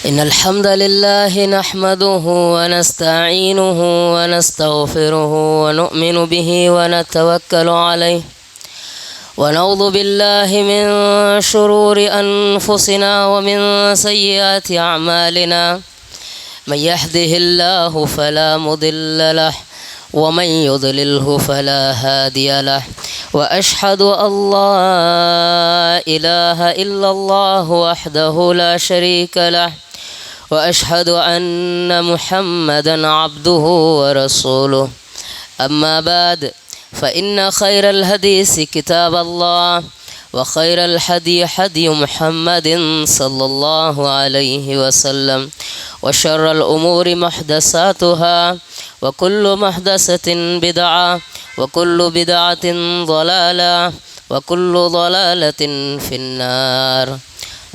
इन्नल हम्दलिल्लाहि नहमदुहु व नस्तईनुहु व नस्तगफिरुहु व नु'मिनु बिहि व नतवक्कलु अलैहि व नऊज़ु बिल्लाहि मिन शुरूरि अनफुसिना व मिन सय्यिआति अअमालिना मन यहदिहिल्लाहु फला मुदिल्ल लहु व मन युद्लिल्हु फला हादिय लहु व अशहदु अल्ला इलाहा इल्लल्लाहु वहदहु ला शरीक लहु व अशहदु अन्न मुहम्मदन अब्दुहु व रसूलुहु अम्मा बाद फ़इन्न खैरल हदीस किताबल्लाह व खैरल हदी हदी मुहम्मदिन सल्लल्लाहु अलैहि वसल्लम व शर्रल उमूरि मुहदसातुहा व कुल्लु मुहदसतिन बिदअह व कुल्लु बिदअतिन ज़लालह व कुल्लु ज़लालतिन फिन्नार।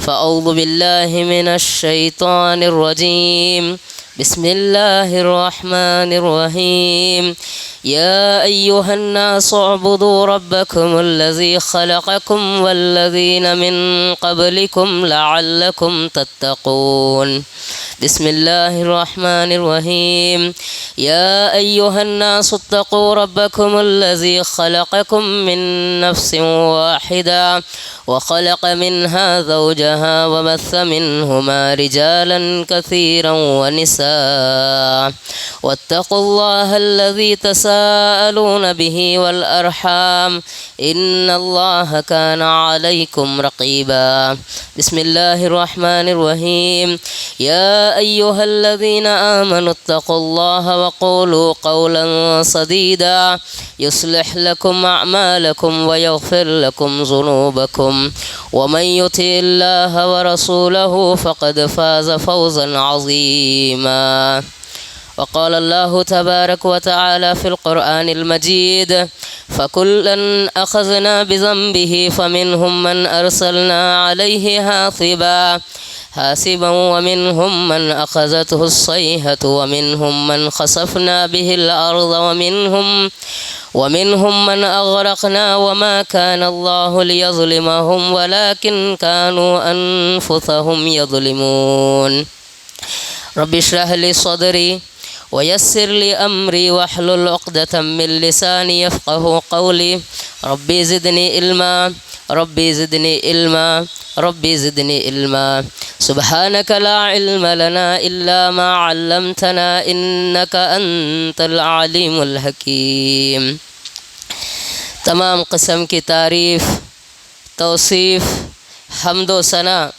फ़अऊज़ु बिल्लाहि मिनश शैतानिर रजीम। बिस्मिल्लाहिर रहमानिर रहीम। या अय्युहन्नासु अअ्बुदू रब्बकुमुल्लज़ी खलक़कुम वल्लज़ीना मिन क़ब्लिकुम लअल्लकुम तत्तक़ून। बिस्मिल्लाहिर रहमानिर रहीम। या अय्युहन्नासु इत्तक़ू रब्बकुमुल्लज़ी खलक़कुम मिन नफ्सिन वाहिदा व खलक़ मिन्हा ज़ौजहा व बस्स मिन्हुमा रिजालन कसीरन व निसाअ वत्तक़ुल्लाहल्लज़ी तसाअलून बिही वल अरहाम इन्नल्लाह कान अलैकुम रक़ीबा। बिस्मिल्लाहिर रहमानिर रहीम। या अय्युहल्लज़ीना आमनु इत्तक़ुल्लाह व क़ूलू क़ौलन सदीदा युस्लिह लकुम अअमालकुम व यग़फिर लकुम ज़ुनूबकुम व मन युतिइल्लाह व रसूलहु फ़क़द फ़ाज़ फ़ौज़न अज़ीमा। वक़ाल अल्लाहु तबारक व तआला फ़िल क़ुरआनिल मजीद फ़कुल्लन अख़ज़ना बिज़ंबिही फ़मिन्हुम मन अरसलना अलैहि हासिबा व मिन्हुम मन अख़ज़तहु अस्सैहतु व मिन्हुम मन ख़सफ़ना बिहिल अर्ज़ व मिन्हुम मन अग़रक़ना व मा कान अल्लाहु लियज़लिमहुम वलाकिन कानू अनफ़ुसहुम यज़लिमून। रब्बि इश्रह लिी सदरी व यस्सिर ली अम्री वहलुल उक़दतम मिन लिसानी यफ़क़हू क़ौली। Rabbi ज़िदनी इल्मा rabbi ज़िदनी इल्मा rabbi ज़िदनी इल्मा। सुब्हानक ला इल्म लना इल्ला मा अल्लमतना इन्नका अंतल अलीमुल हकीम। तमाम क़िस्म की तारीफ़, तौसीफ़, हम्दो सना,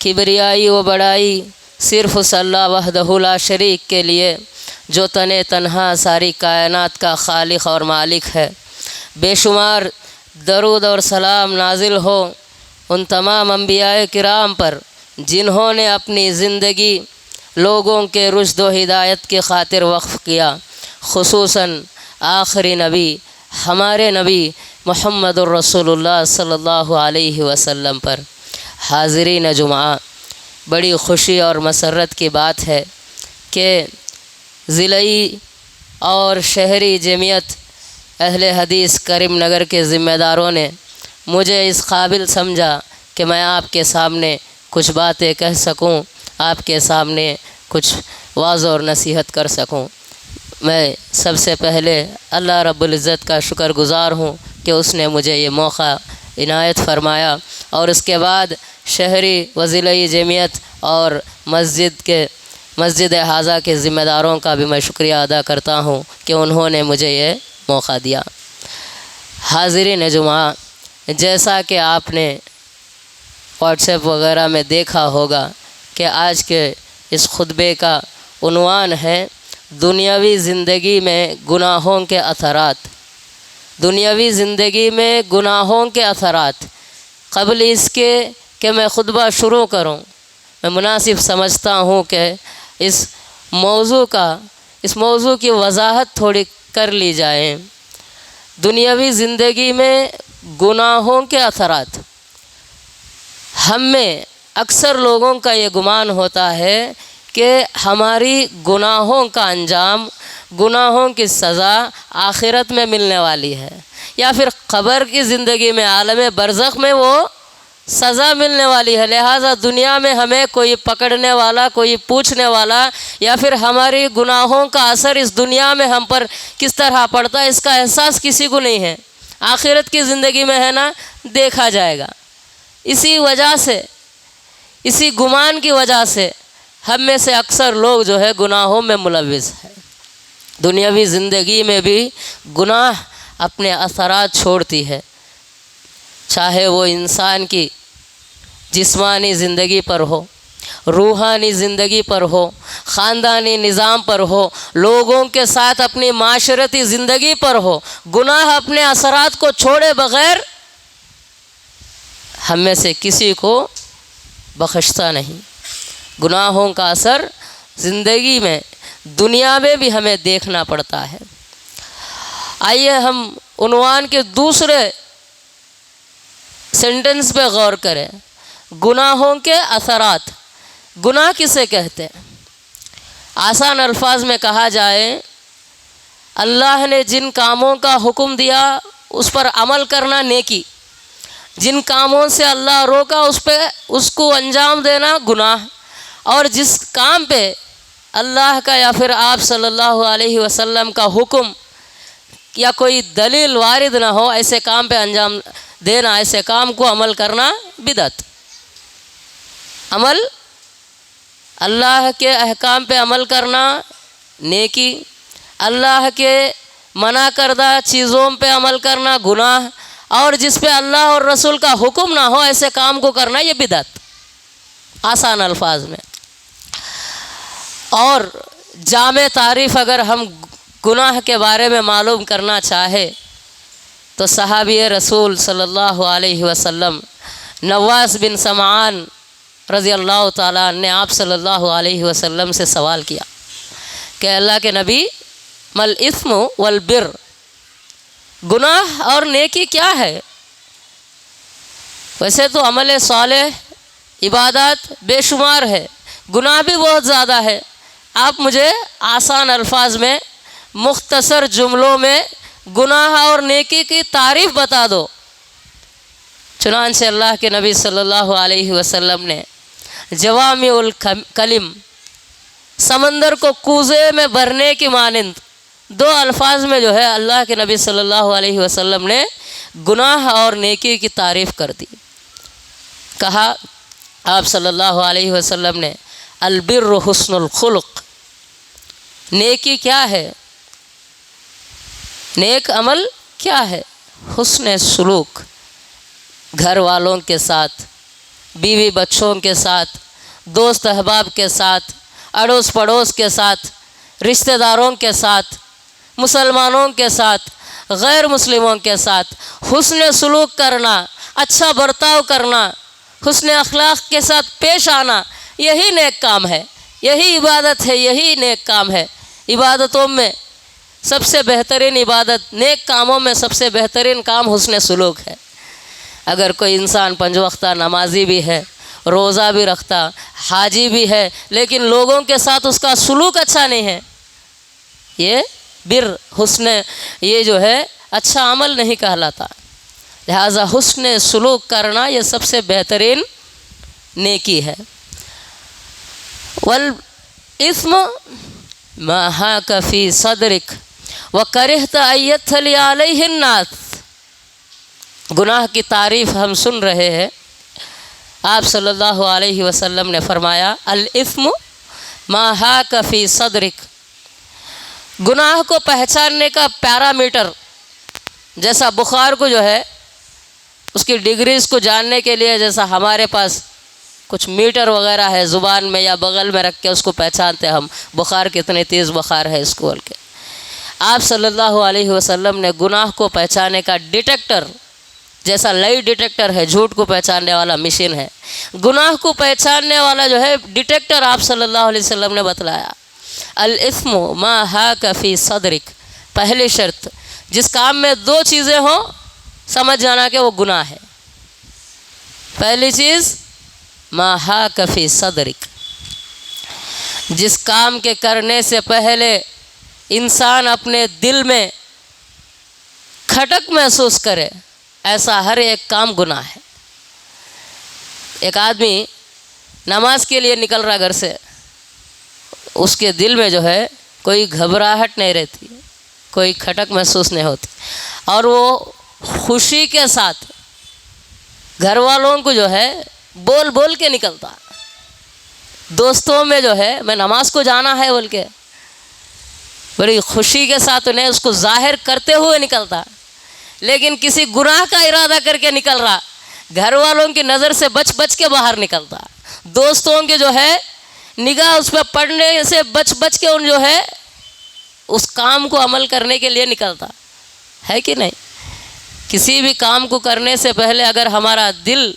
किबरियाई व बड़ाई सिर्फ़ उस अल्लाह वहदहु ला शरीक के लिए जो तने तन्हा सारी कायनात का खालिक और मालिक है। बेशुमार दरूद और सलाम नाजिल हो उन तमाम अंबियाए किराम पर जिन्होंने अपनी ज़िंदगी लोगों के रुश्द व हिदायत की खातिर वक्फ़ किया, खुसूसन आखिरी नबी हमारे नबी मुहम्मदुर रसूलुल्लाह सल्लल्लाहु अलैहि वसल्लम पर। हाज़रीन जुमा, बड़ी ख़ुशी और मसरत की बात है कि ज़िलई और शहरी जमियत अहले हदीस करीम नगर के ज़िम्मेदारों ने मुझे इस काबिल समझा कि मैं आपके सामने कुछ बातें कह सकूं, आपके सामने कुछ वाज़ और नसीहत कर सकूं। मैं सबसे पहले अल्लाह रब्बुल इज़्ज़त का शुक्रगुज़ार हूँ कि उसने मुझे ये मौका इनायत फ़रमाया, और उसके बाद शहरी व ज़िलई जमियत और मस्जिद हाज़ा के ज़िम्मेदारों का भी मैं शुक्रिया अदा करता हूँ कि उन्होंने मुझे ये मौका दिया। हाज़रीन जुमा, जैसा कि आपने व्हाट्सएप वगैरह में देखा होगा कि आज के इस खुतबे का उन्वान है दुनियावी ज़िंदगी में गुनाहों के असरात। दुनियावी ज़िंदगी में गुनाहों के असरात। क़ब्ल इसके कि मैं खुतबा शुरू करूं, मैं मुनासिब समझता हूं कि इस मौज़ू की वजाहत थोड़ी कर ली जाए। दुनियावी ज़िंदगी में गुनाहों के असरात। हम में अक्सर लोगों का ये गुमान होता है कि हमारी गुनाहों का अंजाम, गुनाहों की सज़ा आखिरत में मिलने वाली है, या फिर क़ब्र की ज़िंदगी में, आलम बरज़ख में वो सज़ा मिलने वाली है। लिहाजा दुनिया में हमें कोई पकड़ने वाला, कोई पूछने वाला या फिर हमारी गुनाहों का असर इस दुनिया में हम पर किस तरह पड़ता है इसका एहसास किसी को नहीं है। आखिरत की ज़िंदगी में है ना, देखा जाएगा। इसी वजह से, इसी गुमान की वजह से हम में से अक्सर लोग जो है गुनाहों में मुलव्विस है। दुनियावी ज़िंदगी में भी गुनाह अपने असरात छोड़ती है, चाहे वो इंसान की जिस्मानी ज़िंदगी पर हो, रूहानी ज़िंदगी पर हो, ख़ानदानी निज़ाम पर हो, लोगों के साथ अपनी माशरती ज़िंदगी पर हो। गुनाह अपने असरात को छोड़े बग़ैर हम में से किसी को बख्शता नहीं। गुनाहों का असर ज़िंदगी में, दुनिया में भी हमें देखना पड़ता है। आइए हम उन्वान के दूसरे सेंटेंस पे गौर करें, गुनाहों के असरात। गुनाह किसे कहते हैं? आसान अल्फाज में कहा जाए, अल्लाह ने जिन कामों का हुक्म दिया उस पर अमल करना नेकी, जिन कामों से अल्लाह रोका उस पे उसको अंजाम देना गुनाह, और जिस काम पे अल्लाह का या फिर आप सल्लल्लाहु अलैहि वसल्लम का हुक्म या कोई दलील वारिद ना हो, ऐसे काम पे अंजाम देना, ऐसे काम को अमल करना बिदअत। अमल, अल्लाह के अहकाम पे अमल करना नेकी, अल्लाह के मना करदा चीज़ों पे अमल करना गुनाह, और जिस पे अल्लाह और रसूल का हुक्म ना हो ऐसे काम को करना ये बिदअत, आसान अल्फाज में। और जामे तारीफ़ अगर हम गुनाह के बारे में मालूम करना चाहे तो सहाबी रसूल सल्लल्लाहु अलैहि वसल्लम नवास बिन समान रज़ी अल्लाह ताला ने आप सल्लल्लाहु अलैहि वसल्लम से सवाल किया कि अल्लाह के नबी, मल इस्मु वल बिर, गुनाह और नेकी क्या है? वैसे तो अमल सालेह, इबादत बेशुमार है, गुनाह भी बहुत ज़्यादा है। आप मुझे आसान अल्फाज में, मुख्तसर जुमलों में गुनाह और नेकी की तारीफ़ बता दो। चुनांचे अल्लाह के नबी सल्लल्लाहु अलैहि वसल्लम ने जवामिउल कलिम, समंदर को कूज़े में भरने की मानिंद दो अल्फाज में जो है अल्लाह के नबी सल्लल्लाहु अलैहि वसल्लम ने गुनाह और नेकी की तारीफ़ कर दी। कहा आप सल्लल्लाहु अलैहि वसल्लम ने, अलबिर्रु हुस्नुल खुलुक़, नेकी क्या है, नेक अमल क्या है? हुस्न सुलूक, घर वालों के साथ, बीवी बच्चों के साथ, दोस्त अहबाब के साथ, अड़ोस पड़ोस के साथ, रिश्तेदारों के साथ, मुसलमानों के साथ, गैर मुस्लिमों के साथ हुस्न सुलूक करना, अच्छा बर्ताव करना, हुस्न अखलाक के साथ पेश आना, यही नेक काम है, यही इबादत है, यही नेक काम है। इबादतों में सबसे बेहतरीन इबादत, नेक कामों में सबसे बेहतरीन काम हुस्न सुलूक है। अगर कोई इंसान पंज वक्ता नमाजी भी है, रोज़ा भी रखता, हाजी भी है, लेकिन लोगों के साथ उसका सुलूक अच्छा नहीं है, ये बिर, हुस्न, ये जो है अच्छा अमल नहीं कहलाता। लिहाजा हुस्न सुलूक करना ये सबसे बेहतरीन नेकी है। वल इस्म मा हाका फी सदरिक व करिहत अय्यतली अलैहिन नास, गुनाह की तारीफ़ हम सुन रहे हैं। आप सल्लल्लाहु अलैहि वसल्लम ने फरमाया, अल इस्मु मा हाका फी सदरिक, गुनाह को पहचानने का पैरामीटर, जैसा बुखार को जो है उसकी डिग्रीज़ को जानने के लिए जैसा हमारे पास कुछ मीटर वगैरह है, ज़ुबान में या बगल में रख के उसको पहचानते हम, बुखार कितने तेज़ बुखार है इसको बोल के। आप सल्लल्लाहु अलैहि वसल्लम ने गुनाह को पहचानने का डिटेक्टर, जैसा लाई डिटेक्टर है, झूठ को पहचानने वाला मशीन है, गुनाह को पहचानने वाला जो है डिटेक्टर आप सल्लल्लाहु अलैहि वसल्लम ने बतलाया। अल इस्मु मा हाका फी सदरिक, पहली शर्त, जिस काम में दो चीज़ें हों समझ जाना कि वो गुनाह है। पहली चीज़ मा हाका फी सदरिक, जिस काम के करने से पहले इंसान अपने दिल में खटक महसूस करे, ऐसा हर एक काम गुनाह है। एक आदमी नमाज के लिए निकल रहा घर से, उसके दिल में जो है कोई घबराहट नहीं रहती, कोई खटक महसूस नहीं होती, और वो खुशी के साथ घर वालों को जो है बोल बोल के निकलता, दोस्तों में जो है मैं नमाज को जाना है बोल के बड़ी खुशी के साथ उन्हें उसको जाहिर करते हुए निकलता। लेकिन किसी गुनाह का इरादा करके निकल रहा, घर वालों की नज़र से बच बच के बाहर निकलता, दोस्तों के जो है निगाह उस पर पड़ने से बच बच के उन जो है उस काम को अमल करने के लिए निकलता है कि नहीं। किसी भी काम को करने से पहले अगर हमारा दिल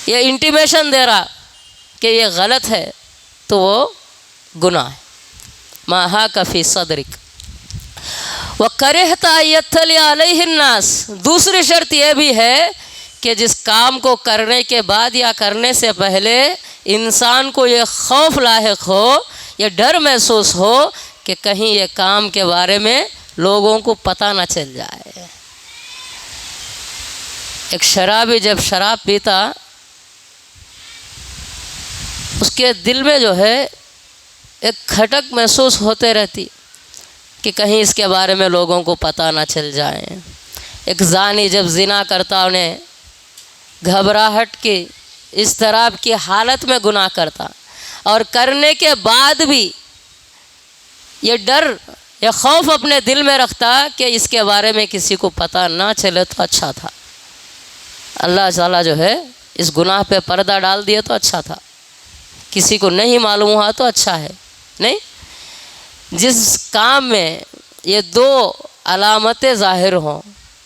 ये इंटीमेशन दे रहा कि ये गलत है तो वो गुनाह है। माहा कफ़ी सदरिक व करहता यत्तली अलैहिन्नास। दूसरी शर्त यह भी है कि जिस काम को करने के बाद या करने से पहले इंसान को ये खौफ लाहिक हो, ये डर महसूस हो कि कहीं ये काम के बारे में लोगों को पता ना चल जाए। एक शराबी जब शराब पीता, उसके दिल में जो है एक खटक महसूस होते रहती कि कहीं इसके बारे में लोगों को पता ना चल जाए। एक ज़ानी जब ज़िना करता, उन्हें घबराहट की इस तरह की हालत में गुनाह करता, और करने के बाद भी ये डर या खौफ अपने दिल में रखता कि इसके बारे में किसी को पता ना चले तो अच्छा था। अल्लाह ताला जो है इस गुनाह पे पर्दा डाल दिया तो अच्छा था, किसी को नहीं मालूम हुआ तो अच्छा है। नहीं, जिस काम में ये दो अलामतें ज़ाहिर हों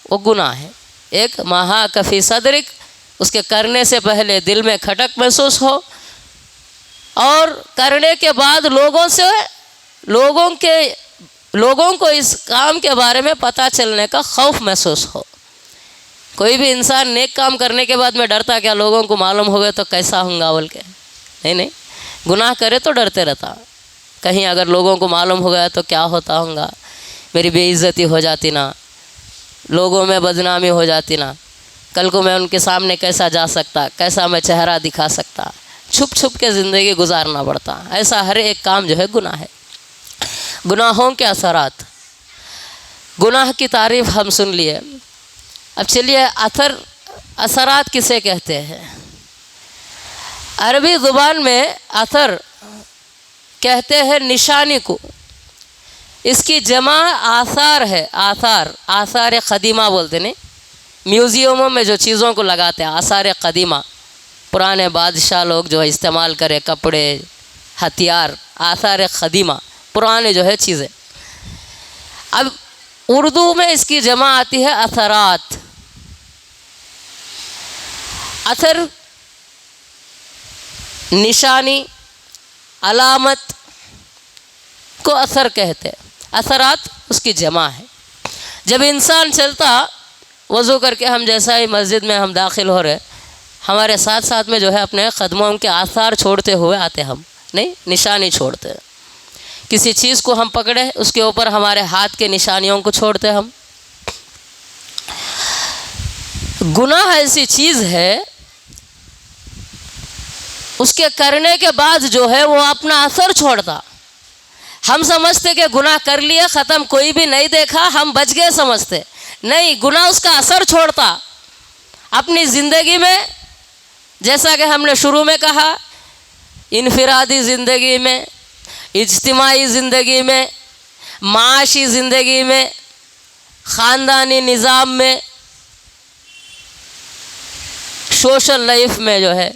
वो गुनाह है। एक माहा कफ़ी सदरिक, उसके करने से पहले दिल में खटक महसूस हो, और करने के बाद लोगों को इस काम के बारे में पता चलने का खौफ महसूस हो। कोई भी इंसान नेक काम करने के बाद में डरता क्या लोगों को मालूम हो गया तो कैसा होगा बोल के? नहीं, गुनाह करे तो डरते रहता, कहीं अगर लोगों को मालूम हो गया तो क्या होता होगा, मेरी बेइज्जती हो जाती ना, लोगों में बदनामी हो जाती ना, कल को मैं उनके सामने कैसा जा सकता, कैसा मैं चेहरा दिखा सकता, छुप छुप के ज़िंदगी गुजारना पड़ता। ऐसा हर एक काम जो है गुनाह है। गुनाहों के असरात, गुनाह की तारीफ़ हम सुन लिए, अब चलिए असरात किसे कहते हैं। अरबी ज़ुबान में असर कहते हैं निशानी को, इसकी जमा आसार है। आसार क़दीमा बोलते नहीं, म्यूज़ियमों में जो चीज़ों को लगाते हैं आसार क़दीमा, पुराने बादशाह लोग जो इस्तेमाल करे कपड़े, हथियार, आसार क़दीमा, पुराने जो है चीज़ें। अब उर्दू में इसकी जमा आती है असरात। असर निशानी, अलामत को असर कहते हैं, असरात उसकी जमा है। जब इंसान चलता, वज़ू करके हम जैसा ही मस्जिद में हम दाखिल हो रहे, हमारे साथ साथ में जो है अपने कदमों के आसार छोड़ते हुए आते, हम नहीं निशानी छोड़ते। किसी चीज़ को हम पकड़े, उसके ऊपर हमारे हाथ के निशानियों को छोड़ते हम। गुनाह ऐसी चीज़ है, उसके करने के बाद जो है वो अपना असर छोड़ता। हम समझते कि गुनाह कर लिया ख़त्म, कोई भी नहीं देखा, हम बच गए समझते, नहीं, गुनाह उसका असर छोड़ता अपनी ज़िंदगी में। जैसा कि हमने शुरू में कहा, इनफिरादी ज़िंदगी में, इज्तिमाई ज़िंदगी में, माशी ज़िंदगी में, ख़ानदानी निज़ाम में, सोशल लाइफ में जो है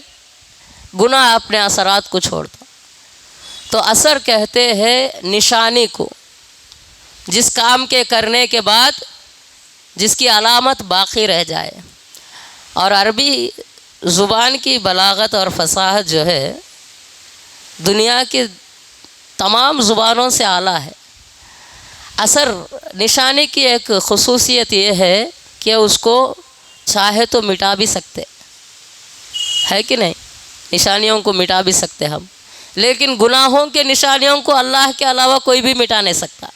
गुनाह अपने असरात को छोड़ता। तो असर कहते हैं निशानी को, जिस काम के करने के बाद जिसकी अलामत बाकी रह जाए। और अरबी ज़ुबान की बलागत और फसाहत जो है दुनिया की तमाम ज़ुबानों से आला है। असर निशानी की एक ख़ुसूसियत ये है कि उसको चाहे तो मिटा भी सकते है कि नहीं, निशानियों को मिटा भी सकते हम, लेकिन गुनाहों के निशानियों को अल्लाह के अलावा कोई भी मिटा नहीं सकता।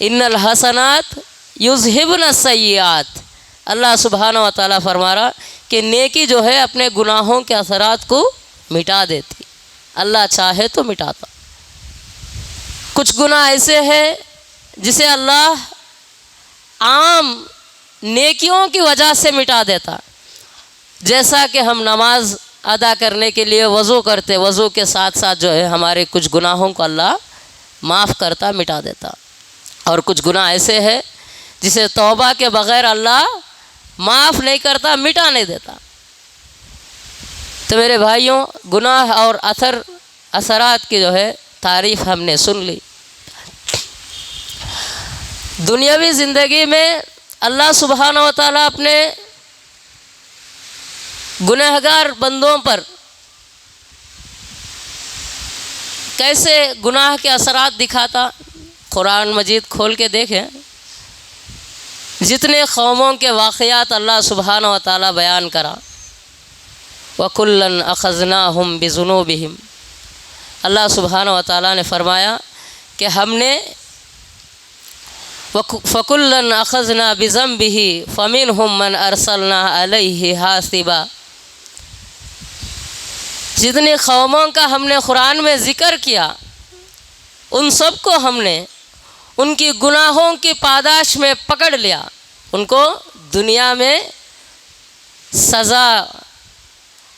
इन्नल हसनात युज़हिबुन सय्यात, अल्लाह सुब्हानहू व तआला फरमा रहा कि नेकी जो है अपने गुनाहों के असरात को मिटा देती, अल्लाह चाहे तो मिटाता। कुछ गुनाह ऐसे हैं जिसे अल्लाह आम नेकियों की वजह से मिटा देता, जैसा कि हम नमाज अदा करने के लिए वज़ू करते, वज़ू के साथ साथ जो है हमारे कुछ गुनाहों को अल्लाह माफ़ करता, मिटा देता। और कुछ गुनाह ऐसे हैं जिसे तौबा के बग़ैर अल्लाह माफ़ नहीं करता, मिटा नहीं देता। तो मेरे भाइयों, गुनाह और असरात की जो है तारीफ़ हमने सुन ली। दुनियावी ज़िंदगी में अल्लाह सुब्हानहू व तआला अपने गुनहगार बंदों पर कैसे गुनाह के असरात दिखाता, कुरान मजीद खोल के देखें, जितने कौमों के वाक़यात अल्लाह सुब्हानहू व तआला बयान करा, वकुल्लन अख़ज़नाहुम बिज़ुनूबिहिम, अल्लाह सुब्हानहू व तआला ने फरमाया कि हमने फ़कुल्लन अख़ज़ना बिज़म्बिही फ़मिनहुम मन अरसलना अलैहि हासिबा, जितनी कौमों का हमने कुरान में ज़िक्र किया उन सब को हमने उनकी गुनाहों की पादाश में पकड़ लिया, उनको दुनिया में सज़ा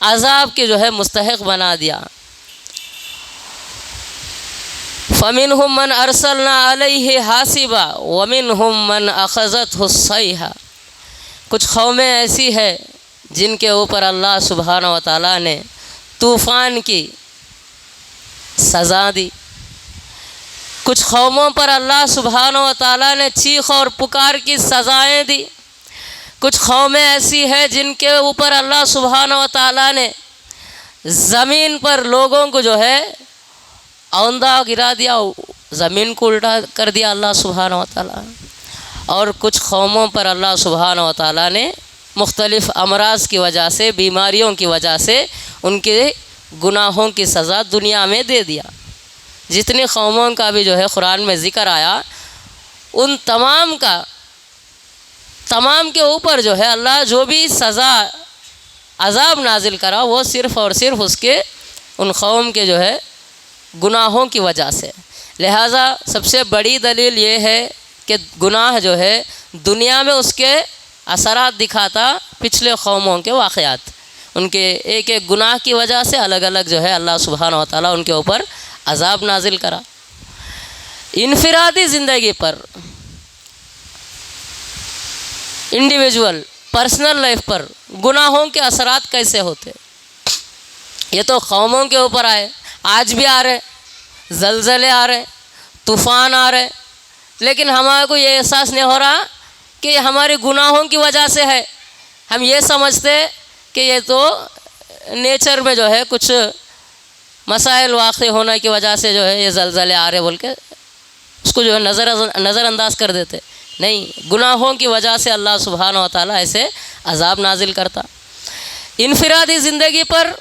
अज़ाब के जो है मुस्तहिक़ बना दिया। फ़मिनहुम मन अरसलना अलैहि हासिबा वमिनहुम मन अख़ज़तहु सैहा, कुछ कौमें ऐसी है जिनके ऊपर अल्लाह सुब्हानहू व तआला ने तूफ़ान की सज़ा दी, कुछ कौमों पर अल्लाह सुब्हानहू व तआला ने चीख और पुकार की सज़ाएँ दी, कुछ कौमें ऐसी हैं जिनके ऊपर अल्लाह सुब्हानहू व तआला ने ज़मीन पर लोगों को जो है औंधा गिरा दिया, ज़मीन को उल्टा कर दिया अल्लाह सुब्हानहू व तआला। और कुछ कौमों पर अल्लाह सुब्हानहू व तआला ने मुख्तलिफ़ अमराज़ की वजह से, बीमारियों की वजह से उनके गुनाहों की सज़ा दुनिया में दे दिया। जितनी कौमों का भी जो है कुरान में ज़िक्र आया, उन तमाम के ऊपर जो है अल्लाह जो भी सज़ा अज़ाब नाजिल करा वो सिर्फ़ और सिर्फ उसके उन कौम के जो है गुनाहों की वजह से। लिहाजा सबसे बड़ी दलील ये है कि गुनाह जो है दुनिया में उसके असरात दिखाता पिछले कौमों के वाक़यात, उनके एक एक गुनाह की वजह से अलग अलग जो है अल्लाह सुब्हानहू व तआला उनके ऊपर अज़ाब नाजिल करा। इनफिरादी ज़िंदगी पर, इंडिविजुअल पर्सनल लाइफ पर गुनाहों के असरात कैसे होते, ये तो कौमों के ऊपर आए, आज भी आ रहे, ज़लज़ले आ रहे, तूफ़ान आ रहे, लेकिन हमारे को ये एहसास नहीं हो रहा कि ये हमारे गुनाहों की वजह से है। हम ये समझते कि ये तो नेचर में जो है कुछ मसाइल वाक़ई होने की वजह से जो है ये ज़लज़ले आ रहे बोल के उसको जो है नज़रअंदाज कर देते। नहीं, गुनाहों की वजह से अल्लाह सुब्हानहू व तआला ऐसे अज़ाब नाजिल करता। इनफिरादी ज़िंदगी पर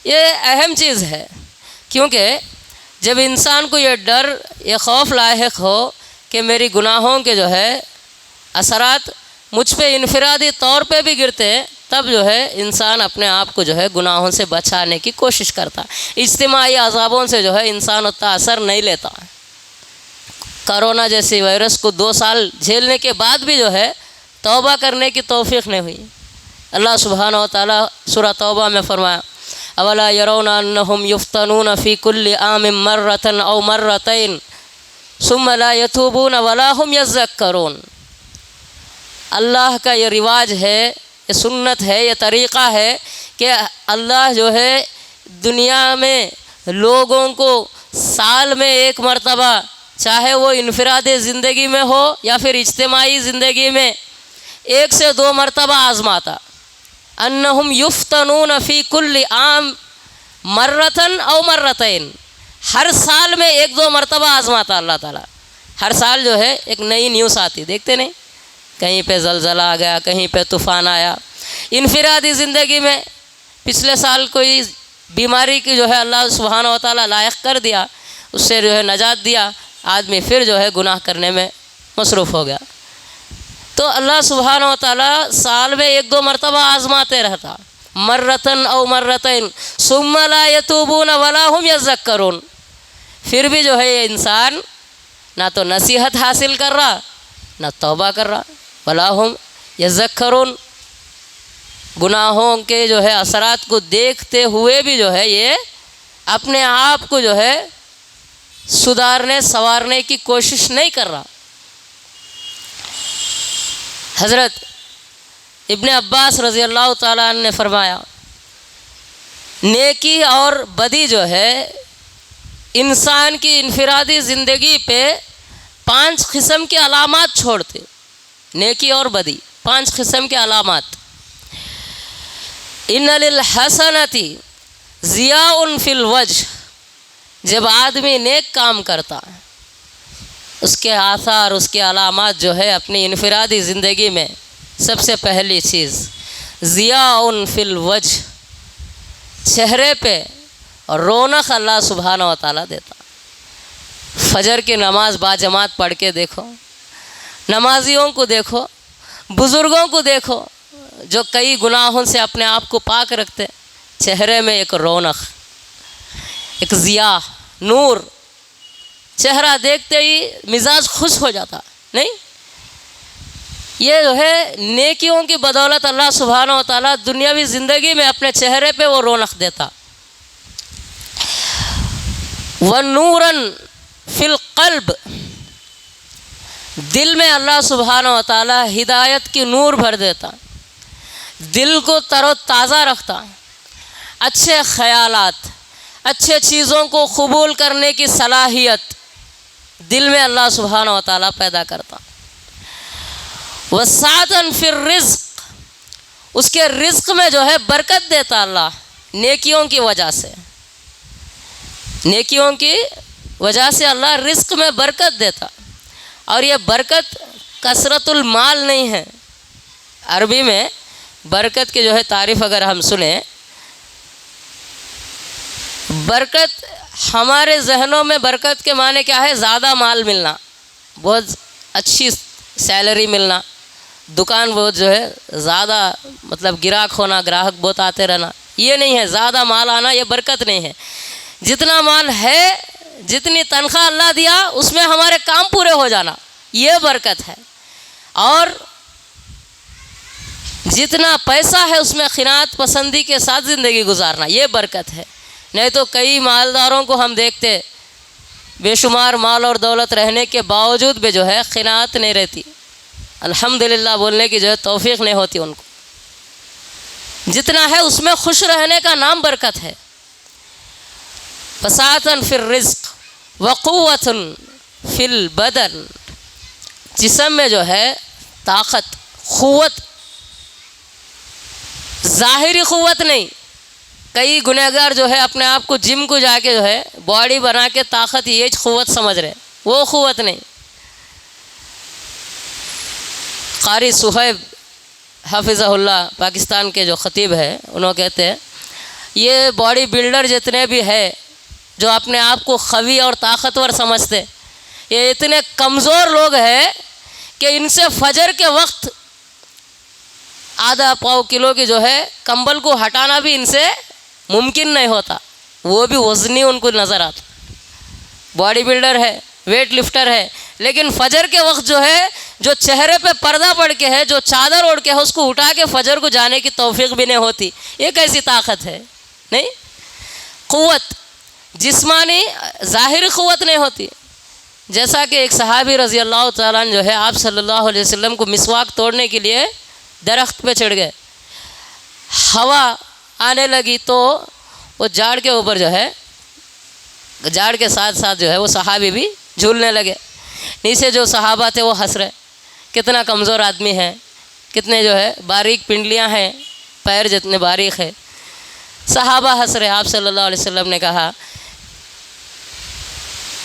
ये अहम चीज़ है, क्योंकि जब इंसान को ये डर, ये खौफ लाहिक हो कि मेरी गुनाहों के जो है असरात मुझ पे इनफिरादी तौर पे भी गिरते हैं, तब जो है इंसान अपने आप को जो है गुनाहों से बचाने की कोशिश करता। इज्तिमाई अज़ाबों से जो है इंसान उतना असर नहीं लेता। कोरोना जैसी वायरस को 2 साल झेलने के बाद भी जो है तौबा करने की तौफीक नहीं हुई। अल्लाह सुब्हानहू व तआला सूरह तौबा में फरमाया, अवला यरौना अन्नहुम युफ्तनून फ़ी कुल्लि आमिन मर्रतन औ मर्रतैन सुम्मा ला यतूबून वला हुम यज़क्करून। अल्लाह का ये रिवाज है, ये सुन्नत है, ये तरीक़ा है कि अल्लाह जो है दुनिया में लोगों को साल में एक मरतबा, चाहे वो इनफिरादी ज़िंदगी में हो या फिर इज्तिमाई ज़िंदगी में, 1 से 2 मरतबा आज़माता। अन्नहुम युफ्तनून फ़ी कुल्लि आम मर्रतन औ मर्रतैन, हर साल में 1-2 मरतबा आज़माता अल्लाह ताला। हर साल जो है एक नई न्यूज़ आती, देखते नहीं, कहीं पे ज़लज़ला आ गया, कहीं पे तूफ़ान आया। इनफिरादी ज़िंदगी में पिछले साल कोई बीमारी की जो है अल्लाह सुब्हानहू व तआला लायक कर दिया, उससे जो है नजात दिया, आदमी फिर जो है गुनाह करने में मसरूफ़ हो गया। तो अल्लाह सुब्हानहू व तआला साल में 1-2 मरतबा आजमाते रहता, मर्रतन औ मर्रतैन सुम्मा ला यतूबून वला हुम यज़क्करून। फिर भी जो है ये इंसान ना तो नसीहत हासिल कर रहा ना तौबा कर रहा, वला हुम यज़क्करून। गुनाहों के जो है असरात को देखते हुए भी जो है ये अपने आप को जो है सुधारने संवारने की कोशिश नहीं कर रहा। हज़रत इब्न अब्बास रज़ी अल्लाह ताला अन्हु ने फरमाया, नेकी और बदी जो है इंसान की इनफिरादी ज़िंदगी पे 5 किस्म के अलामात छोड़ते। नेकी और बदी 5 किस्म के अलामात। इन्ना लिल हसनती ज़ियाउन फिल वजह, जब आदमी नेक काम करता है उसके आसार उसके अलामात जो है अपनी इनफिरादी ज़िंदगी में, सबसे पहली चीज़ ज़ियाउन फिल वजह, चेहरे पे रौनक अल्लाह सुब्हानहू व तआला देता। फजर की नमाज बाजमात पढ़ के देखो, नमाजियों को देखो, बुज़ुर्गों को देखो जो कई गुनाहों से अपने आप को पाक रखते, चेहरे में एक रौनक, एक ज़िया, नूर, चेहरा देखते ही मिजाज खुश हो जाता। नहीं, ये जो है नेकियों की बदौलत अल्लाह सुब्हानहू व तआला दुनियावी ज़िंदगी में अपने चेहरे पे वो रौनक देता। व नूरन फिल क़ल्ब, दिल में अल्लाह सुब्हानहू व तआला हिदायत की नूर भर देता, दिल को तरोताज़ा रखता, अच्छे ख़यालात, अच्छे चीज़ों को कबूल करने की सलाहियत दिल में अल्लाह सुब्हानहू व तआला पैदा करता। वसातन फिर रिज़्क़, उसके रिज़्क़ में जो है बरकत देता अल्लाह, नेकियों की वजह से, नेकियों की वजह से अल्लाह रिज़्क़ में बरकत देता। और ये बरकत कसरतुल माल नहीं है। अरबी में बरकत की जो है तारीफ़ अगर हम सुने, बरकत हमारे जहनों में बरकत के माने क्या है? ज़्यादा माल मिलना, बहुत अच्छी सैलरी मिलना, दुकान बहुत जो है ज़्यादा मतलब गिराक होना, ग्राहक बहुत आते रहना, ये नहीं है। ज़्यादा माल आना ये बरकत नहीं है। जितना माल है, जितनी तनख्वाह अल्लाह दिया उसमें हमारे काम पूरे हो जाना, ये बरकत है। और जितना पैसा है उसमें खिनात पसंदी के साथ ज़िंदगी गुजारना, ये बरकत है। नहीं तो कई मालदारों को हम देखते, बेशुमार माल और दौलत रहने के बावजूद भी जो है खिनात नहीं रहती, अल्हम्दुलिल्लाह बोलने की जो है तौफीक नहीं होती उनको। जितना है उसमें खुश रहने का नाम बरकत है। फसातन फिर रिज़्क़ व क़ुव्वतन फिल बदन, जिस्म में जो है ताकत, क़ुव्वत, ज़ाहिरी क़ुव्वत नहीं। कई गुनहगार जो है अपने आप को जिम को जाके जो है बॉडी बना के ताकत ये क़ुव्वत समझ रहे, वो क़ुव्वत नहीं। क़ारी सुहैब हाफिज़हुल्लाह पाकिस्तान के जो ख़तीब है, उन्होंने कहते हैं ये बॉडी बिल्डर जितने भी है जो अपने आप को क़वी और ताकतवर समझते, ये इतने कमज़ोर लोग हैं कि इनसे फजर के वक्त आधा पाव किलो की जो है कंबल को हटाना भी इनसे मुमकिन नहीं होता, वो भी वज़नी उनको नज़र आता। बॉडी बिल्डर है, वेट लिफ्टर है, लेकिन फजर के वक्त जो है, जो चेहरे पे पर्दा पड़ के है, जो चादर ओढ़ के है, उसको उठा के फजर को जाने की तौफीक भी नहीं होती। ये कैसी ताकत है? नहीं, क़ुव्वत जिस्मानी ज़ाहिरी क़ुव्वत नहीं होती। जैसा कि एक सहाबी रज़ी अल्लाह तआला अन्हु जो है आप सल्लल्लाहु अलैहि वसल्लम को मिसवाक तोड़ने के लिए दरख्त पे चढ़ गए, हवा आने लगी तो वो झाड़ के ऊपर जो है, झाड़ के साथ साथ जो है वो सहाबी भी झूलने लगे। नीचे जो सहाबा थे वो हंस रहे, कितना कमज़ोर आदमी है, कितने जो है बारीक पिंडलियां हैं, पैर जितने बारीक है। सहाबा हंस रहे। आप सल्लल्लाहु अलैहि वसल्लम ने कहा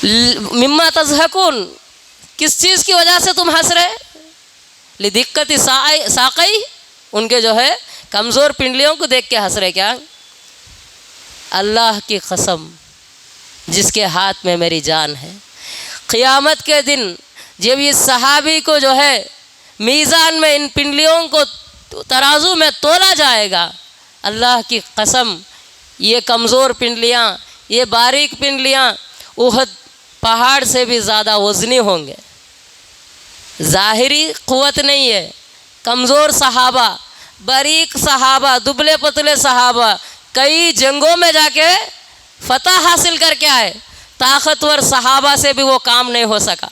मिम्मा तज़हकुन, किस चीज़ की वजह से तुम हंस रहे? लिदिक्कति साक़ई, उनके जो है कमज़ोर पिंडलियों को देख के हंस रहे क्या? अल्लाह की कसम जिसके हाथ में मेरी जान है, क़ियामत के दिन जब इस सहाबी को जो है मीज़ान में इन पिंडलियों को तराजू में तोला जाएगा। अल्लाह की कसम, ये कमज़ोर पिंडलियाँ, ये बारीक पिंडलियाँ उहद पहाड़ से भी ज़्यादा वज़नी होंगे। ज़ाहिरी क़ुव्वत नहीं है। कमज़ोर सहाबा, बारीक सहाबा, दुबले पतले सहाबा कई जंगों में जाके फ़तह हासिल करके आए। ताकतवर सहाबा से भी वो काम नहीं हो सका।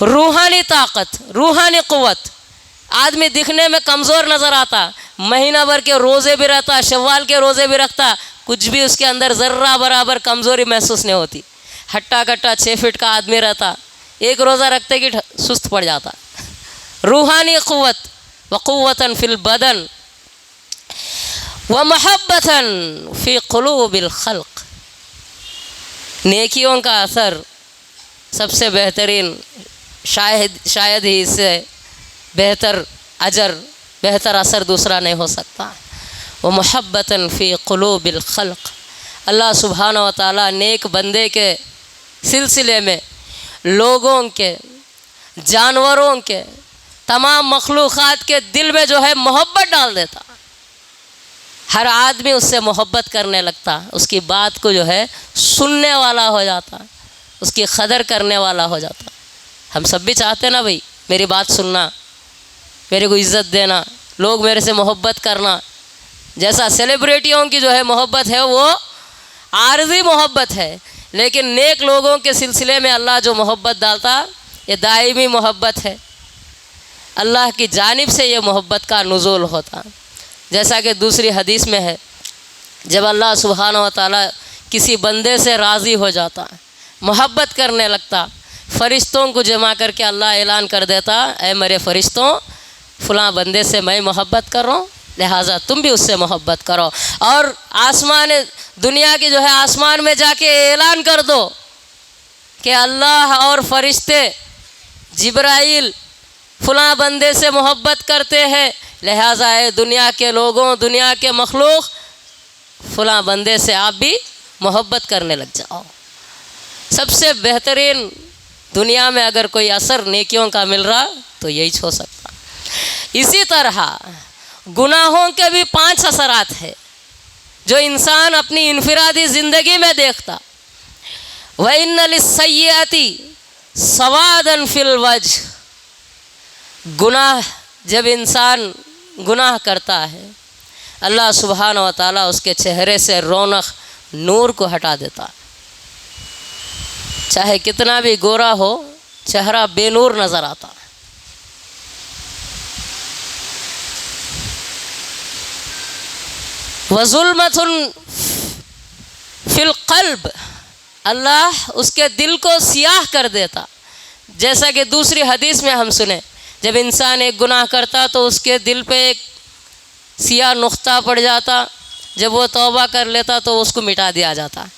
रूहानी ताकत, रूहानी क़ुव्वत। आदमी दिखने में कमज़ोर नज़र आता, महीना भर के रोज़े भी रहता, शव्वाल के रोज़े भी रखता, कुछ भी उसके अंदर ज़र्रा बराबर कमज़ोरी महसूस नहीं होती। हट्टा कट्टा 6 फीट का आदमी रहता, एक रोज़ा रखते कि सुस्त पड़ जाता। रूहानी क़ुव्वत, व क़ुव्वतन फ़िल बदन व महब्बतन फ़ी क़ुलूबिल ख़ल्क़। नेकियों का असर सबसे बेहतरीन, शायद ही इससे बेहतर अजर, बेहतर असर दूसरा नहीं हो सकता। वो मोहब्बतन फ़ी क़ुलूबिल ख़ल्क़। अल्लाह सुब्हानहु व तआला नेक बंदे के सिलसिले में लोगों के, जानवरों के, तमाम मखलूक़ात के दिल में जो है मोहब्बत डाल देता। हर आदमी उससे मोहब्बत करने लगता, उसकी बात को जो है सुनने वाला हो जाता, उसकी क़दर करने वाला हो जाता। हम सब भी चाहते ना भाई, मेरी बात सुनना, मेरे को इज़्ज़त देना, लोग मेरे से मोहब्बत करना। जैसा सेलिब्रिटियों की जो है मोहब्बत है वो आर्ज़ी मोहब्बत है, लेकिन नेक लोगों के सिलसिले में अल्लाह जो मोहब्बत डालता ये दायमी मोहब्बत है। अल्लाह की जानिब से ये मोहब्बत का नुज़ूल होता। जैसा कि दूसरी हदीस में है, जब अल्लाह सुब्हानहु व तआला किसी बंदे से राज़ी हो जाता, मोहब्बत करने लगता, फ़रिश्तों को जमा करके अल्लाह ऐलान कर देता, ऐ मेरे फ़रिश्तों, फ़लाँ बंदे से मैं मोहब्बत कर रहा हूँ, लिहाजा तुम भी उससे मोहब्बत करो। और आसमान, दुनिया की जो है आसमान में जाके ऐलान कर दो कि अल्लाह और फ़रिश्ते जिब्राइल फ़लाँ बंदे से मोहब्बत करते हैं, लिहाजा है दुनिया के लोगों, दुनिया के मखलूक, फ़लाँ बंदे से आप भी मोहब्बत करने लग जाओ। सबसे बेहतरीन दुनिया में अगर कोई असर नेकियों का मिल रहा तो यही हो सकता। इसी तरह गुनाहों के भी 5 असरात है जो इंसान अपनी इनफिरादी ज़िंदगी में देखता। व इन्न लिस्सय्यिआति सवादन फिल वज्ह। गुनाह, जब इंसान गुनाह करता है, अल्लाह सुब्हानहु व तआला उसके चेहरे से रौनक, नूर को हटा देता। चाहे कितना भी गोरा हो, चेहरा बेनूर नज़र आता। व ज़ुल्मतुन फिल क़ल्ब। अल्लाह उसके दिल को सियाह कर देता। जैसा कि दूसरी हदीस में हम सुने, जब इंसान एक गुनाह करता तो उसके दिल पे एक सियाह नुक्ता पड़ जाता, जब वो तौबा कर लेता तो उसको मिटा दिया जाता।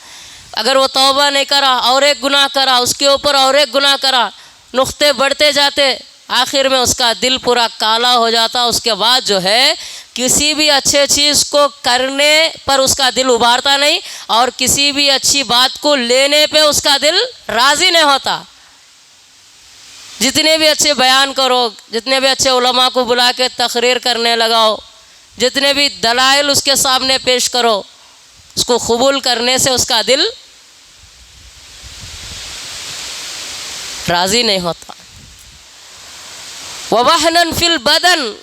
अगर वो तौबा नहीं करा और एक गुनाह करा, उसके ऊपर और एक गुनाह करा, नुक्ते बढ़ते जाते, आखिर में उसका दिल पूरा काला हो जाता। उसके बाद जो है किसी भी अच्छे चीज़ को करने पर उसका दिल उभारता नहीं, और किसी भी अच्छी बात को लेने पे उसका दिल राज़ी नहीं होता। जितने भी अच्छे बयान करो, जितने भी अच्छे उलमा को बुला के तकरीर करने लगाओ, जितने भी दलाइल उसके सामने पेश करो, उसको कबूल करने से उसका दिल राज़ी नहीं होता। ववहनन फिल बदन।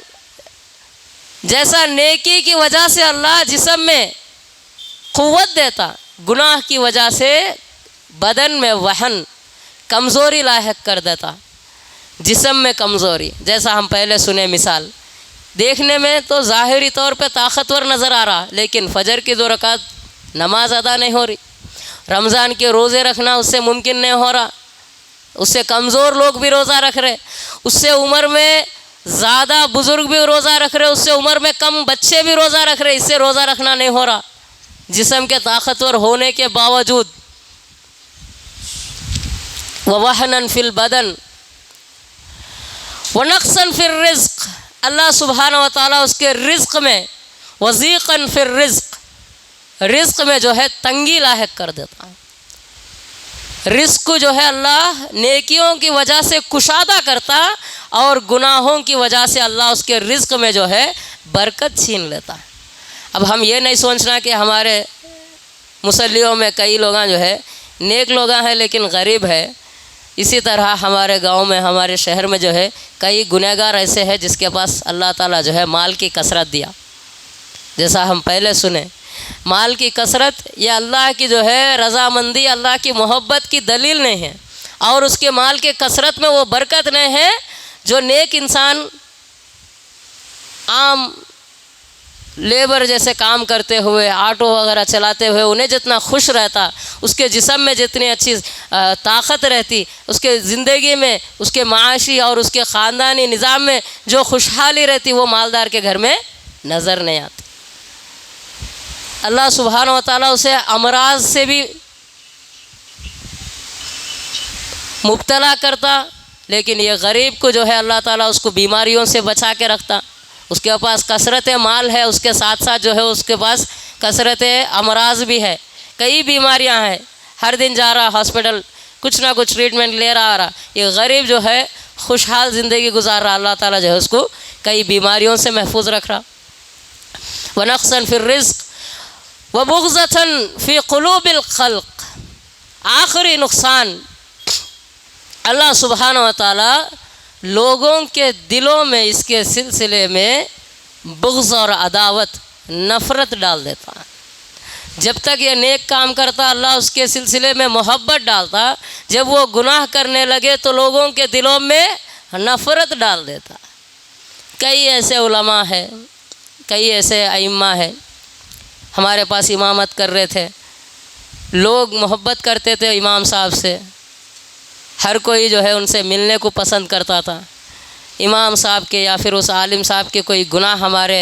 जैसा नेकी की वजह से अल्लाह जिस्म में क़ुव्वत देता, गुनाह की वजह से बदन में वहन, कमज़ोरी लाहिक कर देता, जिस्म में कमज़ोरी। जैसा हम पहले सुने मिसाल, देखने में तो ज़ाहिरी तौर पे ताकतवर नज़र आ रहा, लेकिन फ़जर की 2 रकात नमाज अदा नहीं हो रही, रमज़ान के रोज़े रखना उससे मुमकिन नहीं हो रहा, उससे कमज़ोर लोग भी रोज़ा रख रहे, उससे उम्र में ज़्यादा बुज़ुर्ग भी रोज़ा रख रहे, उससे उम्र में कम बच्चे भी रोज़ा रख रहे, इससे रोज़ा रखना नहीं हो रहा। जिस्म के ताकतवर होने के बावजूद ववहनन फिल बदन व नक़्सन फिर रिज़्क़। अल्लाह सुब्हानहु व तआला उसके रिज़्क़ में, वज़ीक़न फिर रिज़्क़, रिज़्क़ में जो है तंगी लाहिक कर देता। रिस्क को जो है अल्लाह नेकियों की वजह से कुशादा करता और गुनाहों की वजह से अल्लाह उसके रिस्क में जो है बरकत छीन लेता। अब हम ये नहीं सोचना कि हमारे मुसल्लियों में कई लोग जो है नेक लोग हैं लेकिन गरीब है। इसी तरह हमारे गांव में, हमारे शहर में जो है कई गुनहगार ऐसे हैं जिसके पास अल्लाह ताला जो है माल की कसरत दिया। जैसा हम पहले सुने, माल की कसरत ये अल्लाह की जो है रज़ामंदी, अल्लाह की मोहब्बत की दलील नहीं है और उसके माल के कसरत में वो बरकत नहीं है जो नेक इंसान आम लेबर जैसे काम करते हुए, ऑटो वगैरह चलाते हुए उन्हें जितना खुश रहता, उसके जिस्म में जितनी अच्छी ताकत रहती, उसके ज़िंदगी में, उसके माशी और उसके ख़ानदानी निज़ाम में जो खुशहाली रहती, वो मालदार के घर में नज़र नहीं आती। अल्लाह सुब्हान व तआला उसे अमराज से भी मुब्तला करता, लेकिन ये गरीब को जो है अल्लाह ताला उसको बीमारियों से बचा के रखता। उसके पास कसरत माल है, उसके साथ साथ जो है उसके पास कसरत अमराज भी है, कई बीमारियां हैं, हर दिन जा रहा हॉस्पिटल, कुछ ना कुछ ट्रीटमेंट ले रहा आ रहा। ये गरीब जो है खुशहाल ज़िंदगी गुजार रहा, अल्लाह ताला जो है उसको कई बीमारियों से महफूज रख रहा। व नक़्सन फिर रिज़्क़ व बुग़्ज़तन फ़ी क़ुलूबिल ख़ल्क़, आखिरी नुकसान अल्लाह सुब्हान व तआला लोगों के दिलों में इसके सिलसिले में बुग़्ज़ और अदावत, नफ़रत डाल देता है। जब तक ये नेक काम करता अल्लाह उसके सिलसिले में मोहब्बत डालता, जब वो गुनाह करने लगे तो लोगों के दिलों में नफ़रत डाल देता। कई ऐसे उलमा है, कई ऐसे अइम्मा है, हमारे पास इमामत कर रहे थे, लोग मोहब्बत करते थे इमाम साहब से, हर कोई जो है उनसे मिलने को पसंद करता था। इमाम साहब के या फिर उस आलिम साहब के कोई गुनाह हमारे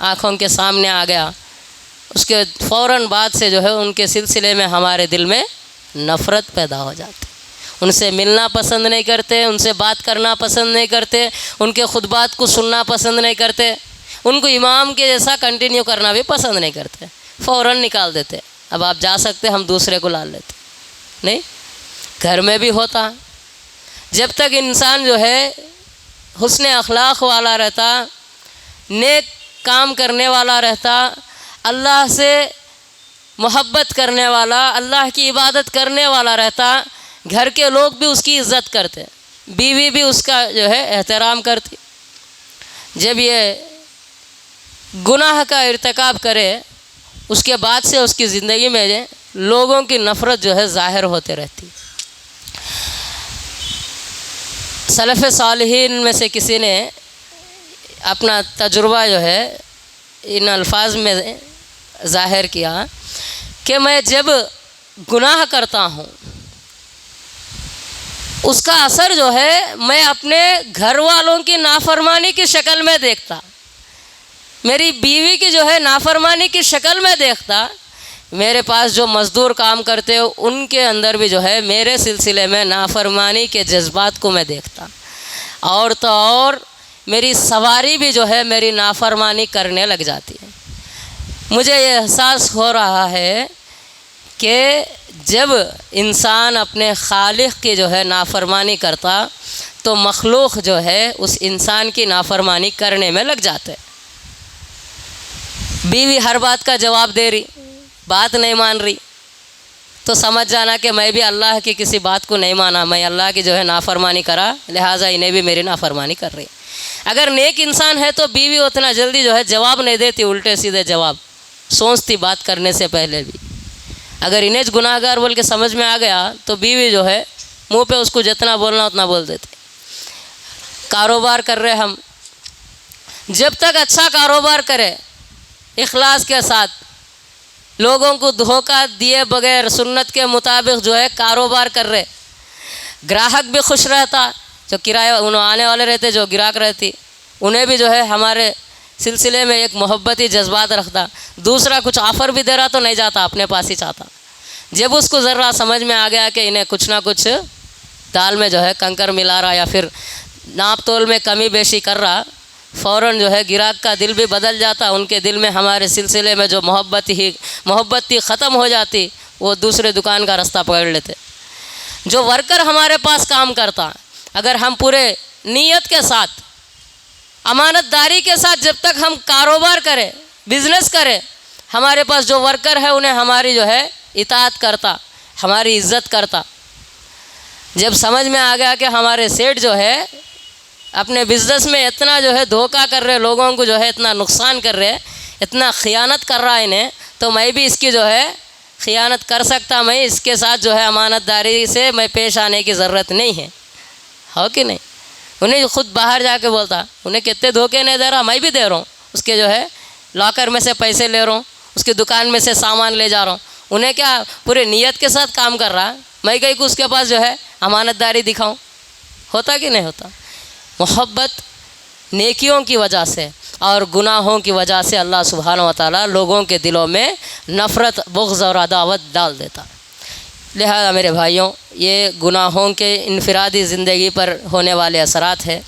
आँखों के सामने आ गया, उसके फ़ौरन बाद से जो है उनके सिलसिले में हमारे दिल में नफ़रत पैदा हो जाती। उनसे मिलना पसंद नहीं करते, उनसे बात करना पसंद नहीं करते, उनके खुतबात को सुनना पसंद नहीं करते, उनको इमाम के जैसा कंटिन्यू करना भी पसंद नहीं करते, फ़ौरन निकाल देते। अब आप जा सकते, हम दूसरे को ला लेते। नहीं, घर में भी होता। जब तक इंसान जो है हुस्न अखलाक वाला रहता, नेक काम करने वाला रहता, अल्लाह से मोहब्बत करने वाला, अल्लाह की इबादत करने वाला रहता, घर के लोग भी उसकी इज़्ज़त करते, बीवी भी उसका जो है एहतराम करती। जब ये गुनाह का इर्तिकाब करे उसके बाद से उसकी ज़िंदगी में लोगों की नफ़रत जो है ज़ाहिर होते रहती। सलफ़ सालिहीन में से किसी ने अपना तजुर्बा जो है इन अल्फाज में ज़ाहिर किया कि मैं जब गुनाह करता हूँ उसका असर जो है मैं अपने घर वालों की नाफरमानी की शक्ल में देखता, मेरी बीवी की जो है नाफरमानी की शक्ल में देखता, मेरे पास जो मज़दूर काम करते हो उनके अंदर भी जो है मेरे सिलसिले में नाफरमानी के जज्बात को मैं देखता, और तो और मेरी सवारी भी जो है मेरी नाफरमानी करने लग जाती है। मुझे ये एहसास हो रहा है कि जब इंसान अपने खालिक की जो है नाफरमानी करता तो मखलूक जो है उस इंसान की नाफरमानी करने में लग जाते। बीवी हर बात का जवाब दे रही, बात नहीं मान रही, तो समझ जाना कि मैं भी अल्लाह की किसी बात को नहीं माना, मैं अल्लाह की जो है नाफरमानी करा, लिहाजा इन्हें भी मेरी नाफरमानी कर रही। अगर नेक इंसान है तो बीवी उतना जल्दी जो है जवाब नहीं देती, उल्टे सीधे जवाब सोचती बात करने से पहले भी। अगर इन्हें गुनाहगार बोल के समझ में आ गया तो बीवी जो है मुंह पे उसको जितना बोलना उतना बोल देते। कारोबार कर रहे हम, जब तक अच्छा कारोबार करे इखलास के साथ, लोगों को धोखा दिए बगैर सुन्नत के मुताबिक जो है कारोबार कर रहे, ग्राहक भी खुश रहता, जो किराए आने वाले रहते, जो ग्राहक रहती, उन्हें भी जो है हमारे सिलसिले में एक मोहब्बती जज्बात रखता। दूसरा कुछ ऑफ़र भी दे रहा तो नहीं जाता, अपने पास ही चाहता। जब उसको ज़रा समझ में आ गया कि इन्हें कुछ ना कुछ दाल में जो है कंकर मिला रहा या फिर नाप तोल में कमी बेशी कर रहा, फ़ौरन जो है ग्राहक का दिल भी बदल जाता, उनके दिल में हमारे सिलसिले में जो मोहब्बत थी ख़त्म हो जाती, वो दूसरे दुकान का रास्ता पकड़ लेते। जो वर्कर हमारे पास काम करता, अगर हम पूरे नीयत के साथ, अमानतदारी के साथ जब तक हम कारोबार करें, बिजनेस करें, हमारे पास जो वर्कर है उन्हें हमारी जो है इताअत करता, हमारी इज्जत करता। जब समझ में आ गया कि हमारे सेठ जो है अपने बिजनेस में इतना जो है धोखा कर रहे, लोगों को जो है इतना नुकसान कर रहे, इतना ख़ियानत कर रहा है इन्हें, तो मैं भी इसकी जो है ख़ियानत कर सकता, मैं इसके साथ जो है अमानतदारी से मैं पेश आने की ज़रूरत नहीं है, हो कि नहीं। उन्हें खुद बाहर जाके बोलता, उन्हें कितने धोखे नहीं दे रहा, मैं भी दे रहा हूँ, उसके जो है लॉकर में से पैसे ले रहा हूँ, उसकी दुकान में से सामान ले जा रहा हूँ। उन्हें क्या पूरे नीयत के साथ काम कर रहा है, मैं कहीं को उसके पास जो है अमानतदारी दिखाऊं? होता कि नहीं होता। मोहब्बत नेकियों की वजह से और गुनाहों की वजह से अल्लाह सुब्हानहू व तआला लोगों के दिलों में नफ़रत, बुग़्ज़ और अदावत डाल देता। लिहाजा मेरे भाइयों, ये गुनाहों के इनफरादी ज़िंदगी पर होने वाले असरात है।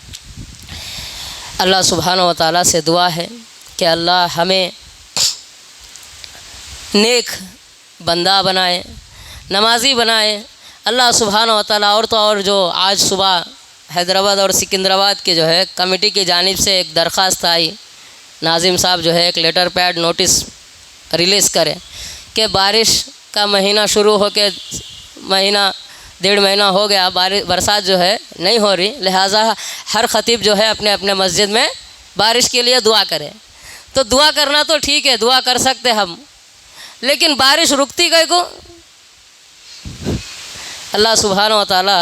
अल्लाह सुब्हानहू व तआला से दुआ है कि अल्लाह हमें नेक बंदा बनाए, नमाजी बनाए। अल्लाह सुब्हानहू व तआला और तो और जो आज सुबह हैदराबाद और सिकंदराबाद के जो है कमेटी की जानिब से एक दरख्वास्त आई, नाजिम साहब जो है एक लेटर पैड नोटिस रिलीज़ करें कि बारिश का महीना शुरू हो के महीना 1.5 महीना हो गया, बरसात जो है नहीं हो रही, लिहाजा हर ख़तीब जो है अपने अपने मस्जिद में बारिश के लिए दुआ करें। तो दुआ करना तो ठीक है, दुआ कर सकते हम, लेकिन बारिश रुकती कहीं को? अल्लाह सुब्हानहू व तआला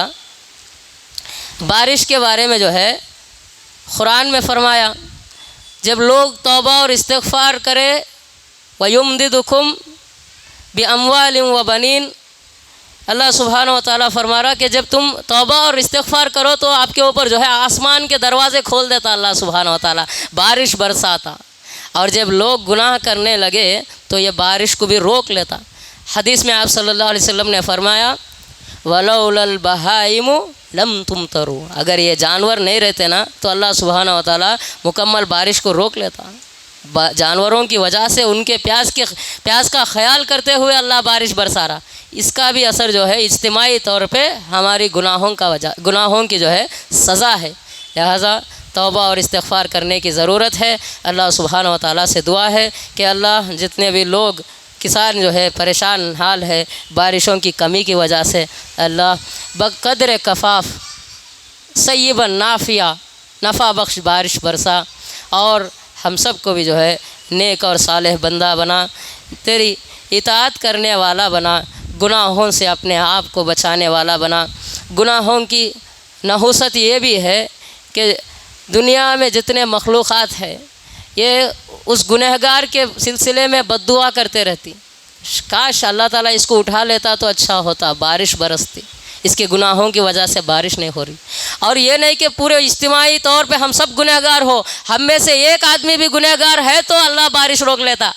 बारिश के बारे में जो है कुरान में फ़रमाया, जब लोग तौबा और इस्तिग़फ़ार करें, वयुमदिदुकुम बिअम्वालिन व बनीन, अल्लाह सुब्हानहू व तआला फरमा रहा कि जब तुम तौबा और इस्तिग़फ़ार करो तो आपके ऊपर जो है आसमान के दरवाज़े खोल देता अल्लाह सुब्हानहू व तआला, बारिश बरसाता। और जब लोग गुनाह करने लगे तो ये बारिश को भी रोक लेता। हदीस में आप सल्लल्लाहु अलैहि वसल्लम ने फरमाया, वलौलल बहाइमु लम तुमतरू, अगर ये जानवर नहीं रहते ना तो अल्लाह सुब्हानहू व तआला मुकम्मल बारिश को रोक लेता। जानवरों की वजह से उनके प्यास का ख्याल करते हुए अल्लाह बारिश बरसा रहा। इसका भी असर जो है इज्तिमाई तौर पे हमारी गुनाहों की जो है सज़ा है। लिहाजा तौबा और इस्तिग़फ़ार करने की ज़रूरत है। अल्लाह सुब्हानहू व तआला से दुआ है कि अल्लाह जितने भी लोग किसान जो है परेशान हाल है बारिशों की कमी की वजह से, अल्लाह बक़द्र कफ़ाफ़ सय्यबन नाफ़िया नफ़ा बख्श बारिश बरसा और हम सब को भी जो है नेक और सालेह बंदा बना, तेरी इताअत करने वाला बना, गुनाहों से अपने आप को बचाने वाला बना। गुनाहों की नहुसत ये भी है कि दुनिया में जितने मखलूक़ात है ये उस गुनहगार के सिलसिले में बद्दुआ करते रहती, काश अल्लाह ताला इसको उठा लेता तो अच्छा होता, बारिश बरसती। इसके गुनाहों की वजह से बारिश नहीं हो रही। और ये नहीं कि पूरे इज्तिमाई तौर पे हम सब गुनहगार हो, हम में से एक आदमी भी गुनहगार है तो अल्लाह बारिश रोक लेता।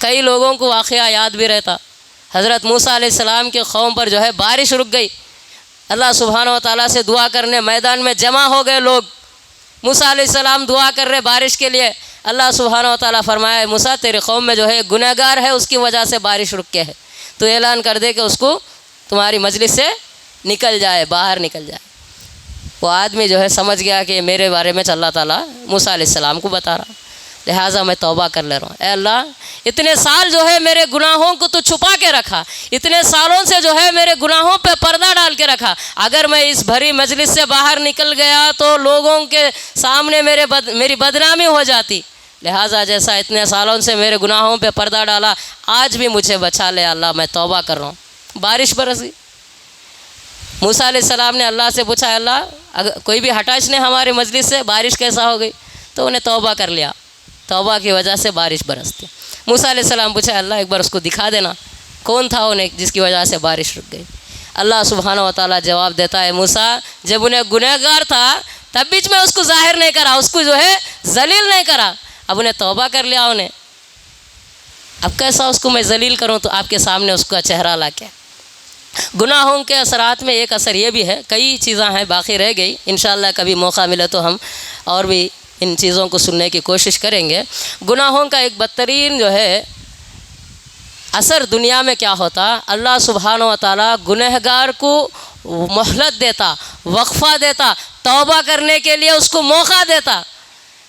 कई लोगों को वाक़या याद भी रहता, हज़रत मूसा अलैहिस्सलाम के कौम पर जो है बारिश रुक गई, अल्लाह सुब्हानहू व तआला से दुआ करने मैदान में जमा हो गए लोग। मूसा अलैहिस्सलाम दुआ कर रहे बारिश के लिए, अल्लाह सुब्हानहू व तआला फरमाया, मूसा तेरे कौम में जो है गुनहगार है, उसकी वजह से बारिश रुक के है, तो ऐलान कर दे कि उसको तुम्हारी मजलिस से निकल जाए, बाहर निकल जाए। वो आदमी जो है समझ गया कि मेरे बारे में अल्लाह ताला मूसा अलैहिस्सलाम को बता रहा, लिहाजा मैं तौबा कर ले रहा हूँ। ऐ अल्लाह, इतने साल जो है मेरे गुनाहों को तो छुपा के रखा, इतने सालों से जो है मेरे गुनाहों पे पर्दा डाल के रखा, अगर मैं इस भरी मजलिस से बाहर निकल गया तो लोगों के सामने मेरी बदनामी हो जाती। लिहाजा जैसा इतने सालों से मेरे गुनाहों पे पर्दा डाला, आज भी मुझे बचा ले अल्लाह, मैं तौबा कर रहा हूँ। बारिश बरसी। मूसा अलैहिस्सलाम ने अल्लाह से पूछा, अल्लाह अगर कोई भी हटा इसने हमारे मजलिस से, बारिश कैसा हो गई? तो उन्हें तौबा कर लिया, तौबा की वजह से बारिश बरसती। मूसा अलैहिस्सलाम पूछा, अल्लाह एक बार उसको दिखा देना कौन था उन्हें जिसकी वजह से बारिश रुक गई। अल्लाह सुब्हानहू व तआला जवाब देता है, मूसा जब उन्हें गुनहगार था तब बीच में उसको जाहिर नहीं करा, उसको जो है जलील नहीं करा, अब उन्हें तौबा कर लिया उन्हें, अब कैसा उसको मैं जलील करूँ तो आपके सामने उसका चेहरा ला के। गुनाहों के असरात में एक असर ये भी है, कई चीज़ें हैं बाकी रह गई, इंशाअल्लाह कभी मौका मिले तो हम और भी इन चीज़ों को सुनने की कोशिश करेंगे। गुनाहों का एक बदतरीन जो है असर दुनिया में क्या होता, अल्लाह सुब्हानहू व तआला गुनहगार को मोहलत देता, वक्फ़ा देता, तौबा करने के लिए उसको मौका देता।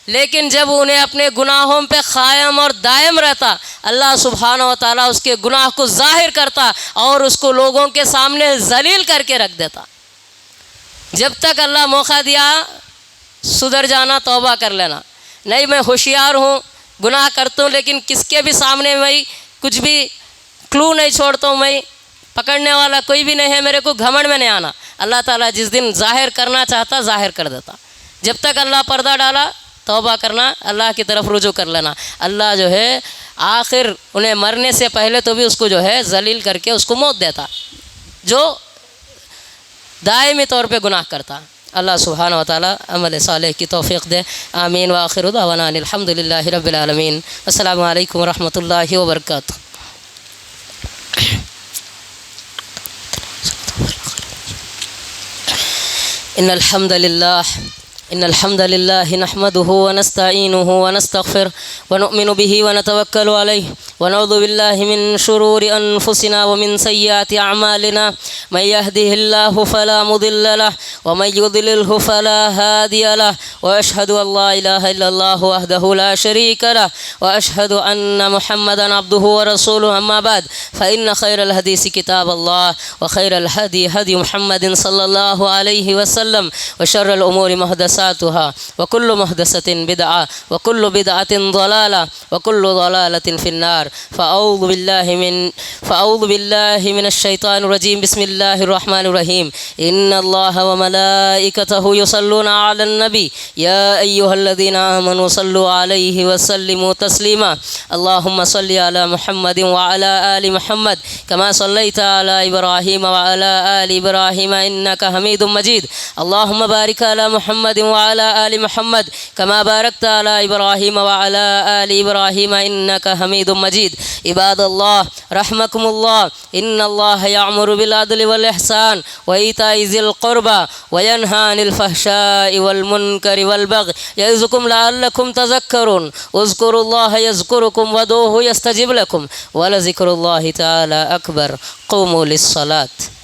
लेकिन जब उन्हें अपने गुनाहों पे क़ायम और दायम रहता, अल्लाह सुब्हानहू व तआला उसके गुनाह को ज़ाहिर करता और उसको लोगों के सामने ज़लील करके रख देता। जब तक अल्लाह मौका दिया सुधर जाना, तौबा कर लेना, नहीं मैं होशियार हूँ, गुनाह करता हूँ, लेकिन किसके भी सामने मैं कुछ भी क्लू नहीं छोड़ता हूँ, मैं पकड़ने वाला कोई भी नहीं है, मेरे को घमंड में नहीं आना। अल्लाह ताला जिस दिन ज़ाहिर करना चाहता ज़ाहिर कर देता। जब तक अल्लाह पर्दा डाला, तौबा करना, अल्लाह की तरफ रुजू कर लेना। अल्लाह जो है आखिर उन्हें मरने से पहले तो भी उसको जो है जलील करके उसको मौत देता, जो दायमी तौर पे गुनाह करता। अल्लाह सुब्हानहू व तआला अमल सालेह की तौफ़ीक़ दे। आमीन व आखिरु दअवाना अनिल हम्दुलिल्लाहि रब्बिल आलमीन। अस्सलामु अलैकुम व रहमतुल्लाहि व बरकातुहू। इन्नल हम्दलिल्लाह नहमदुहु व नस्तईनुहु व नस्तगफिर व नुमिनु बिही व नतवक्कलु अलैहि व नऊज़ु बिल्लाहि मिन शुरूरि अनफुसिना व मिन सय्यिआति अअमालिना मन यहदिहिल्लाहु फला मुदिल्ल लहु व मन युद्लिल्हु फला हादिय लहु व अशहदु अल्ला इलाहा इल्लल्लाहु वहदहु ला शरीका लहु व अशहदु अन्न मुहम्मदन अब्दुहु व रसूलुहु अम्मा बाद फ़इन्न खैरल हदीस किताबुल्लाह व खैरल हदी हदी मुहम्मदिन सल्लल्लाहु अलैहि वसल्लम व शर्रल उमूरि मुहदसातुहा व कुल्लु मुहदसतिन बिदअह व कुल्लु बिदअतिन ज़लाला व कुल्लु ज़लालतिन फिन्नार। फ़अऊज़ु बिल्लाहि मिनश शैतानिर रजीम। बिस्मिल्लाहिर रहमानिर रहीम। इन्नल्लाहा व मलाइकतहु युसल्लूना अलन नबी या अय्युहल्लज़ीना आमनू सल्लु अलैहि व सल्लिमू तस्लीमा। अल्लाहुम्मा सल्लि अला मुहम्मदिन व अला आलि मुहम्मद कमा सल्लैता अला इब्राहीम व अला आलि इब्राहीम इन्नका हमीदुम मजीद। अल्लाहुम्मा बारिक अला मुहम्मदिन व अला आलि मुहम्मद कमा बारकता अला इब्राहीम व अला आलि इब्राहीम इन्नका हमीदुम मजीद। इबादल्लाह रहमकुमुल्लाह। इन्नल्लाह यअमुरु बिल अदलि वल इहसान व ईताइ ज़िल क़ुरबा व यन्हा अनिल फ़हशाइ वल मुनकरि वल बग़य यअज़ुकुम लअल्लकुम तज़क्करून। उज़्कुरुल्लाह यज़्कुरुकुम वदूहु यस्तजिब लकुम व लज़िक्रुल्लाहि तआला अकबर। क़ूमू लिस्सलात।